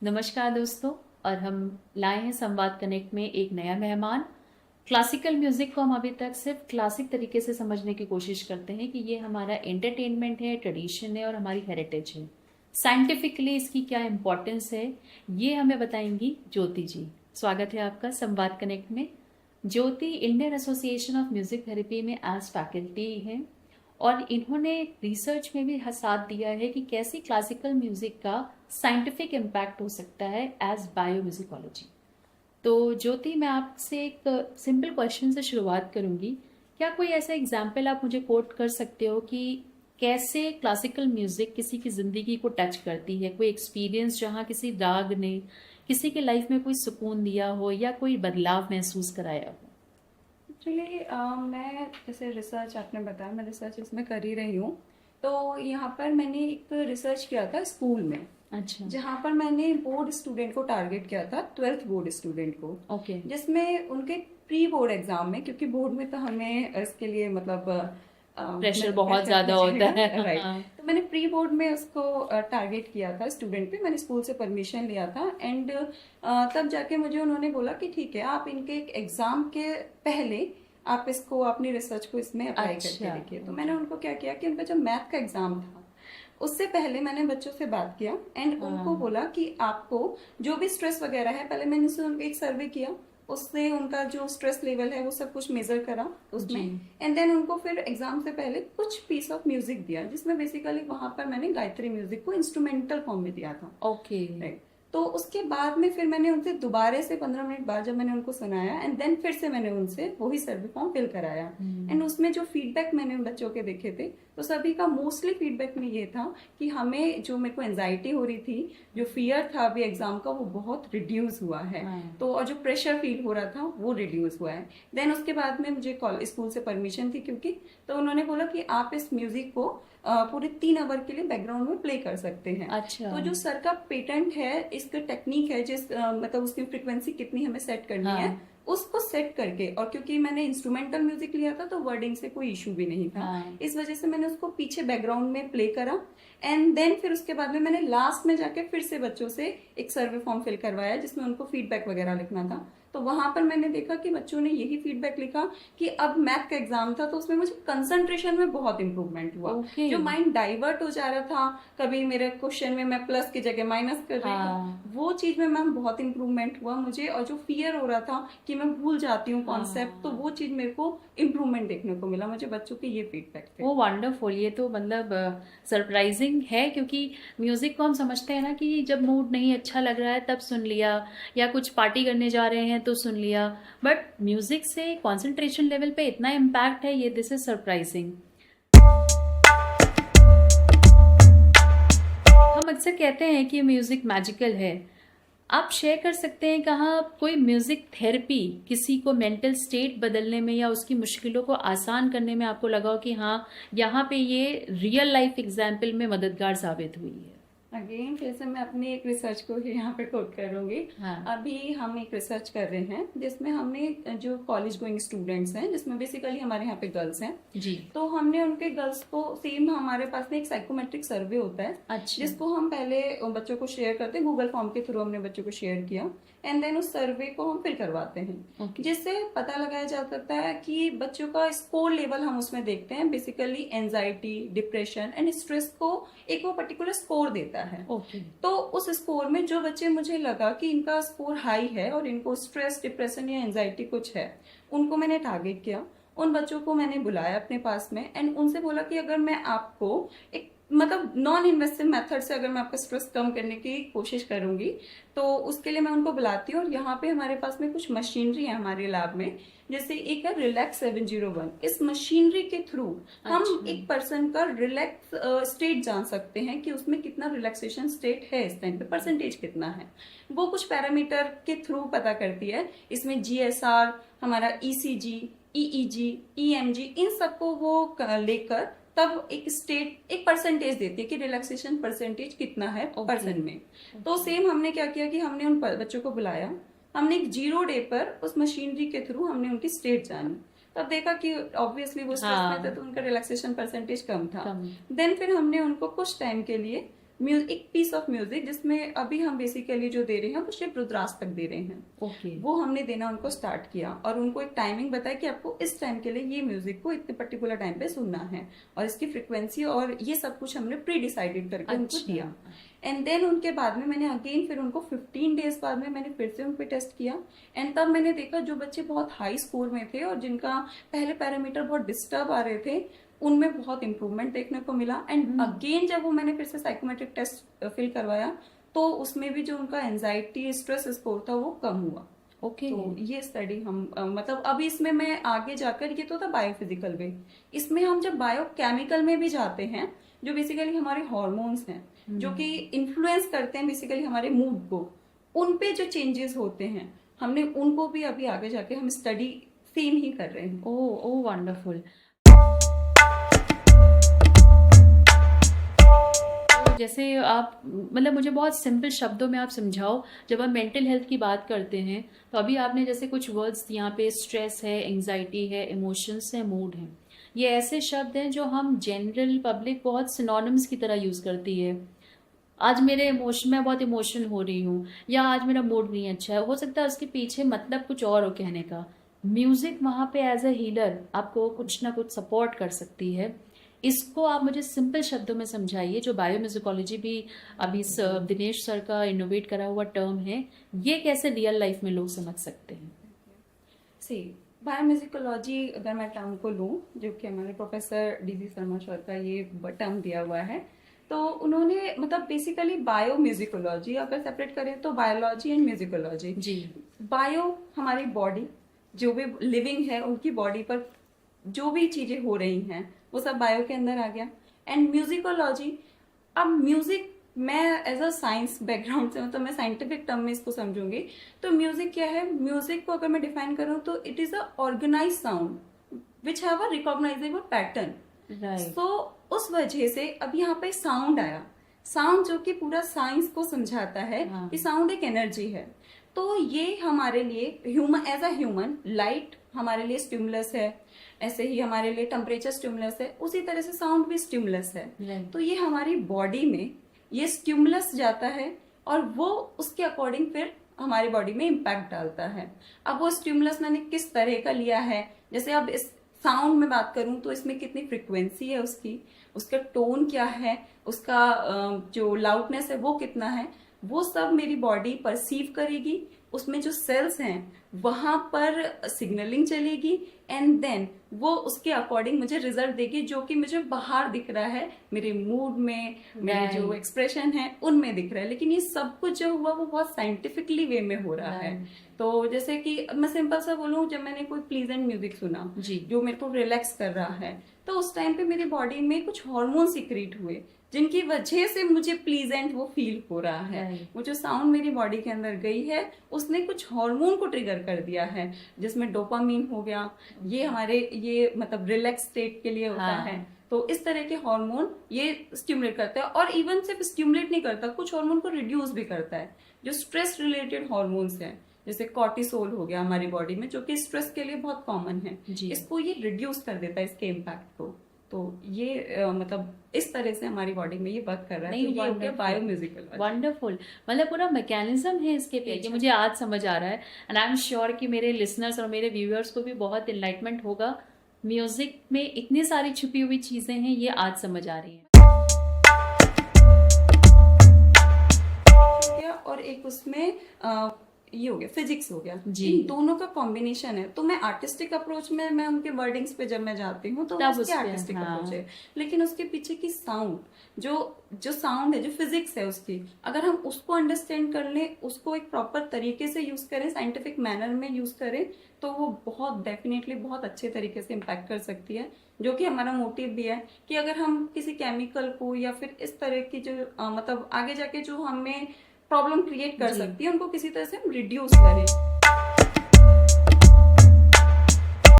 नमस्कार दोस्तों। और हम लाए हैं संवाद कनेक्ट में एक नया मेहमान। क्लासिकल म्यूजिक को हम अभी तक सिर्फ क्लासिक तरीके से समझने की कोशिश करते हैं कि ये हमारा एंटरटेनमेंट है, ट्रेडिशन है और हमारी हेरिटेज है। साइंटिफिकली इसकी क्या इम्पोर्टेंस है, ये हमें बताएंगी ज्योति जी। स्वागत है आपका संवाद कनेक्ट में। Jyoti Indian Association of music therapy में एज फैकल्टी हैं और इन्होंने रिसर्च में भी साथ दिया है कि कैसे क्लासिकल म्यूजिक का साइंटिफिक इम्पैक्ट हो सकता है एज बायोम्यूजिकोलॉजी। तो ज्योति, मैं आपसे एक सिंपल क्वेश्चन से शुरुआत करूंगी। क्या कोई ऐसा एग्जाम्पल आप मुझे कोट कर सकते हो कि कैसे क्लासिकल म्यूजिक किसी की जिंदगी को टच करती है? कोई एक्सपीरियंस जहाँ किसी राग ने किसी के लाइफ में कोई सुकून दिया हो या कोई बदलाव महसूस कराया हो? एक्चुअली मैं जैसे रिसर्च आपने बताया, मैं रिसर्च इसमें कर ही रही हूँ। तो यहाँ पर मैंने एक रिसर्च किया था स्कूल में। अच्छा। जहाँ पर मैंने बोर्ड स्टूडेंट को टारगेट किया था, 12th बोर्ड स्टूडेंट को। ओके। जिसमें उनके प्री बोर्ड एग्जाम में, क्योंकि बोर्ड में तो हमें इसके लिए मतलब प्रेशर मेहनत बहुत करना ज्यादा होता पड़ेगा, है। राइट। हाँ। तो मैंने प्री बोर्ड में उसको टारगेट किया था स्टूडेंट पे। मैंने स्कूल से परमिशन लिया था एंड तब जाके मुझे उन्होंने बोला कि ठीक है, आप इनके एग्जाम के पहले आप इसको अपनी रिसर्च को इसमें अप्लाई करके अच्छा। देखिए। तो मैंने उनको क्या किया कि उनका जब मैथ का एग्जाम था उससे पहले मैंने बच्चों से बात किया एंड उनको हाँ। बोला कि आपको जो भी स्ट्रेस वगैरह है, पहले मैंने उनसे उनका एक सर्वे किया, उससे उनका जो स्ट्रेस लेवल है वो सब कुछ मेजर करा उसमें। जी। एंड देन उनको फिर एग्जाम से पहले कुछ पीस ऑफ म्यूजिक दिया, जिसमें बेसिकली वहां पर मैंने गायत्री म्यूजिक को इंस्ट्रूमेंटल फॉर्म में दिया था। ओके। राइट। तो उसके बाद में फिर मैंने उनसे दोबारा से 15 मिनट बाद जब मैंने उनको सुनाया एंड देन फिर से मैंने उनसे वही सर्वे फॉर्म फिल कराया। एंड उसमें जो फीडबैक मैंने उन बच्चों के देखे थे, तो सभी का मोस्टली फीडबैक में ये था कि हमें जो मेरे को एंजाइटी हो रही थी, जो फियर था अभी एग्जाम का, वो बहुत रिड्यूस हुआ है। हाँ। तो और जो प्रेशर फील हो रहा था वो रिड्यूस हुआ है। देन उसके बाद में मुझे स्कूल से परमिशन थी क्योंकि, तो उन्होंने बोला कि आप इस म्यूजिक को पूरे 3 आवर के लिए बैकग्राउंड में प्ले कर सकते हैं। अच्छा। तो जो सर का पेटेंट है, इसका टेक्निक है, जिस मतलब उसकी फ्रीक्वेंसी कितनी हमें सेट करनी हाँ। है, उसको सेट करके, और क्योंकि मैंने इंस्ट्रूमेंटल म्यूजिक लिया था तो वर्डिंग से कोई इशू भी नहीं था। हाँ। इस वजह से मैंने उसको पीछे बैकग्राउंड में प्ले करा एंड देन फिर उसके बाद में मैंने लास्ट में जाके फिर से बच्चों से एक सर्वे फॉर्म फिल करवाया जिसमें उनको फीडबैक वगैरह लिखना था। तो वहां पर मैंने देखा कि बच्चों ने यही फीडबैक लिखा कि अब मैथ का एग्जाम था तो उसमें मुझे कंसंट्रेशन में बहुत इंप्रूवमेंट हुआ। ओके। जो माइंड डाइवर्ट हो जा रहा था, कभी मेरे क्वेश्चन में मैं प्लस की जगह माइनस कर रही हाँ। थी, वो चीज में मैम बहुत इंप्रूवमेंट हुआ मुझे। और जो फियर हो रहा था कि मैं भूल जाती हूँ कॉन्सेप्ट, हाँ। तो वो चीज मेरे को इम्प्रूवमेंट देखने को मिला। मुझे बच्चों के ये फीडबैक थे। वो वंडरफुल। ये तो मतलब सरप्राइजिंग है, क्योंकि म्यूजिक को हम समझते हैं ना कि जब मूड नहीं अच्छा लग रहा है तब सुन लिया, या कुछ पार्टी करने जा रहे हैं तो सुन लिया, बट म्यूजिक से कंसंट्रेशन लेवल पे इतना इम्पैक्ट है, ये दिस इज सरप्राइजिंग। हम अक्सर कहते हैं कि म्यूजिक मैजिकल है। आप शेयर कर सकते हैं कहाँ कोई म्यूजिक थेरेपी किसी को मेंटल स्टेट बदलने में या उसकी मुश्किलों को आसान करने में आपको लगा हो कि हाँ, यहाँ पे ये रियल लाइफ एग्जाम्पल में मददगार साबित हुई है? अगेन फिर से मैं अपनी एक रिसर्च को ही यहाँ पे कोट करूंगी। हाँ। अभी हम एक रिसर्च कर रहे हैं जिसमें हमने जो कॉलेज गोइंग स्टूडेंट्स हैं, जिसमें बेसिकली हमारे यहाँ पे गर्ल्स हैं जी। तो हमने उनके गर्ल्स को सेम, हमारे पास में एक साइकोमेट्रिक सर्वे होता है। अच्छा। जिसको हम पहले बच्चों को शेयर करते हैं, गूगल फॉर्म के थ्रू हमने बच्चों को शेयर किया एंड देन उस सर्वे को हम फिल करवाते हैं। Okay. जिससे पता लगाया जा सकता है कि बच्चों का स्कोर लेवल हम उसमें देखते हैं। Basically anxiety, depression and stress को एक वो पर्टिकुलर स्कोर देता है। Okay. तो उस स्कोर में जो बच्चे मुझे लगा कि इनका स्कोर हाई है और इनको स्ट्रेस, डिप्रेशन या एंजाइटी कुछ है, उनको मैंने टारगेट किया। उन बच्चों को मैंने बुलाया अपने पास में एंड उनसे बोला कि अगर मैं आपको एक मतलब नॉन इन्वेसिव मेथड से अगर मैं आपका स्ट्रेस कम करने की कोशिश करूंगी तो उसके लिए मैं उनको बुलाती हूँ। और यहाँ पे हमारे पास में कुछ मशीनरी है हमारे लैब में, जैसे एक है रिलैक्स 701। इस मशीनरी के थ्रू हम एक पर्सन का रिलैक्स स्टेट जान सकते हैं कि उसमें कितना रिलैक्सेशन स्टेट है, इस टाइम पे परसेंटेज कितना है। वो कुछ पैरामीटर के थ्रू पता करती है। इसमें GSR, हमारा ECG, EEG, EMG, इन सबको वो लेकर तब एक स्टेट, एक परसेंटेज देती है कि रिलैक्सेशन परसेंटेज कितना है पर्सन में। तो सेम हमने क्या किया कि हमने उन बच्चों को बुलाया, हमने एक 0 डे पर उस मशीनरी के थ्रू हमने उनकी स्टेट जानी। तब देखा कि ऑब्वियसली वो स्ट्रेस में थे तो उनका रिलैक्सेशन परसेंटेज कम था। देन फिर हमने उनको कुछ टाइम के लिए एक पीस ऑफ म्यूजिक, जिसमें अभी हम बेसिकली जो दे रहे हैं वो सिर्फ रुद्रास तक दे रहे हैं। ओके। वो हमने देना उनको स्टार्ट किया और उनको एक टाइमिंग बताया कि आपको इस टाइम के लिए ये म्यूजिक को इतने पर्टिकुलर टाइम पे सुनना है, और इसकी फ्रिक्वेंसी और ये सब कुछ हमने प्री डिसाइडेड करके उनको अच्छा। दिया। एंड देन उनके बाद में मैंने अगेन फिर उनको 15 डेज बाद में मैंने फिर से उन पे टेस्ट किया। एंड तब मैंने देखा जो बच्चे बहुत हाई स्कोर में थे और जिनका पहले पैरामीटर बहुत डिस्टर्ब आ रहे थे, उनमें बहुत इंप्रूवमेंट देखने को मिला। एंड अगेन जब वो मैंने फिर से साइकोमेट्रिक टेस्ट फिल करवाया, तो उसमें भी जो उनका एंजाइटी स्ट्रेस स्कोर था वो कम हुआ। ओके। तो ये स्टडी हम मतलब अभी इसमें मैं आगे जाकर, ये तो था बायोफिजिकल वे, इसमें हम जब बायोकेमिकल में भी जाते हैं, जो बेसिकली हमारे हॉर्मोन्स हैं जो कि इन्फ्लुएंस करते हैं बेसिकली हमारे मूड को, उन पे जो चेंजेस होते हैं हमने उनको भी अभी आगे जाके हम स्टडी सेम ही कर रहे हैं। ओ ओ वंडरफुल। जैसे आप मतलब मुझे बहुत सिंपल शब्दों में आप समझाओ, जब हम मेंटल हेल्थ की बात करते हैं तो अभी आपने जैसे कुछ वर्ड्स यहाँ पे स्ट्रेस है, एंजाइटी है, इमोशंस है, मूड है, ये ऐसे शब्द हैं जो हम जनरल पब्लिक बहुत सिनोनिम्स की तरह यूज़ करती है। आज मैं बहुत इमोशन हो रही हूँ, या आज मेरा मूड नहीं अच्छा है, हो सकता है उसके पीछे मतलब कुछ और हो कहने का। म्यूजिक वहाँ पे एज अ हीलर आपको कुछ ना कुछ सपोर्ट कर सकती है। इसको आप मुझे सिंपल शब्दों में समझाइए, जो बायोम्यूजिकोलॉजी भी अभी दिनेश सर का इनोवेट करा हुआ टर्म है, ये कैसे रियल लाइफ में लोग समझ सकते हैं। सी बायोम्यूजिकोलॉजी अगर मैं टर्म को लूँ, जो कि हमारे प्रोफेसर डीजी शर्मा सर का ये टर्म दिया हुआ है, तो उन्होंने मतलब बेसिकली बायोम्यूजिकोलॉजी अगर सेपरेट करें तो बायोलॉजी एंड म्यूजिकोलॉजी। जी। बायो हमारी बॉडी, जो भी लिविंग है उनकी बॉडी पर जो भी चीजें हो रही हैं वो सब बायो के अंदर आ गया। एंड म्यूजिकोलॉजी, अब म्यूजिक मैं एज अ साइंस बैकग्राउंड से, मतलब मैं साइंटिफिक टर्म में इसको समझूंगी, तो म्यूजिक क्या है, म्यूजिक को अगर मैं डिफाइन करूं तो it is a organise sound which have a recognisable pattern. Right. तो उस वजह से अब यहाँ पे साउंड आया, साउंड जो कि पूरा साइंस को समझाता है कि साउंड एक एनर्जी है। तो ये हमारे लिए human, as a human light हमारे लिए स्टिमुलस है, ऐसे ही हमारे लिए टेम्परेचर स्टिमुलस है, उसी तरह से साउंड भी स्टिमुलस है। तो ये हमारी बॉडी में ये स्टिमुलस जाता है और वो उसके अकॉर्डिंग फिर हमारी बॉडी में इम्पैक्ट डालता है। अब वो स्टिमुलस मैंने किस तरह का लिया है, जैसे अब इस साउंड में बात करूं तो इसमें कितनी फ्रिक्वेंसी है उसकी, उसका टोन क्या है, उसका जो लाउडनेस है वो कितना है, वो सब मेरी बॉडी परसीव करेगी। उसमें जो सेल्स हैं वहां पर सिग्नलिंग चलेगी एंड देन वो उसके अकॉर्डिंग मुझे रिजल्ट देगी, जो कि मुझे बाहर दिख रहा है, मेरे मूड में, मेरे जो एक्सप्रेशन है उनमें दिख रहा है। लेकिन ये सब कुछ जो हुआ वो बहुत साइंटिफिकली वे में हो रहा है। तो जैसे कि मैं सिंपल सा बोलूं, जब मैंने कोई प्लीजेंट म्यूजिक सुना जो मेरे को रिलैक्स कर रहा है, तो उस टाइम पे मेरी बॉडी में कुछ हार्मोन सीक्रेट हुए जिनकी वजह से मुझे प्लीजेंट वो फील हो रहा है। वो जो साउंड मेरी बॉडी के अंदर गई है उसने कुछ हार्मोन को ट्रिगर कर दिया है, जिसमें डोपामीन हो गया, ये हमारे ये मतलब रिलैक्स स्टेट के लिए होता है। तो इस तरह के हार्मोन ये स्टिमुलेट करता है, और इवन सिर्फ स्टिमुलेट नहीं करता, कुछ हार्मोन को रिड्यूस भी करता है, जो स्ट्रेस रिलेटेड हार्मोन्स हैं, जैसे कॉर्टिसोल हो गया हमारी बॉडी में, जो कि स्ट्रेस के लिए बहुत कॉमन है, इसको ये रिड्यूस कर देता है, इसके इम्पैक्ट को। तो ये मतलब इस तरह से हमारी बॉडी में ये वर्क कर रहा है। तो ये हो गया बायोम्यूजिकल। वंडरफुल, मतलब पूरा मैकेनिज्म है इसके पीछे, मुझे आज समझ आ रहा है। एंड आई एम श्योर कि मेरे लिसनर्स और मेरे व्यूअर्स को भी बहुत इनलाइटमेंट होगा। म्यूजिक में इतनी सारी छुपी हुई चीजें हैं, ये आज समझ आ रही हैं। और एक उसमें ये हो गया फिजिक्स हो गया, इन दोनों का कॉम्बिनेशन है। तो मैं आर्टिस्टिक अप्रोच में, मैं उनके वर्डिंग्स पे जब मैं जाती हूँ तो उसके आर्टिस्टिक अप्रोच है, लेकिन उसके पीछे की साउंड, जो साउंड है, जो फिजिक्स है उसकी, अगर हम उसको अंडरस्टैंड कर लें, उसको एक प्रॉपर तरीके से यूज करें, साइंटिफिक मैनर में यूज करें, तो वो बहुत डेफिनेटली बहुत अच्छे तरीके से इम्पैक्ट कर सकती है। जो कि हमारा मोटिव भी है कि अगर हम किसी केमिकल को या फिर इस तरह की जो मतलब आगे जाके जो हमें प्रॉब्लम क्रिएट कर सकती है, उनको किसी तरह से हम रिड्यूस करें।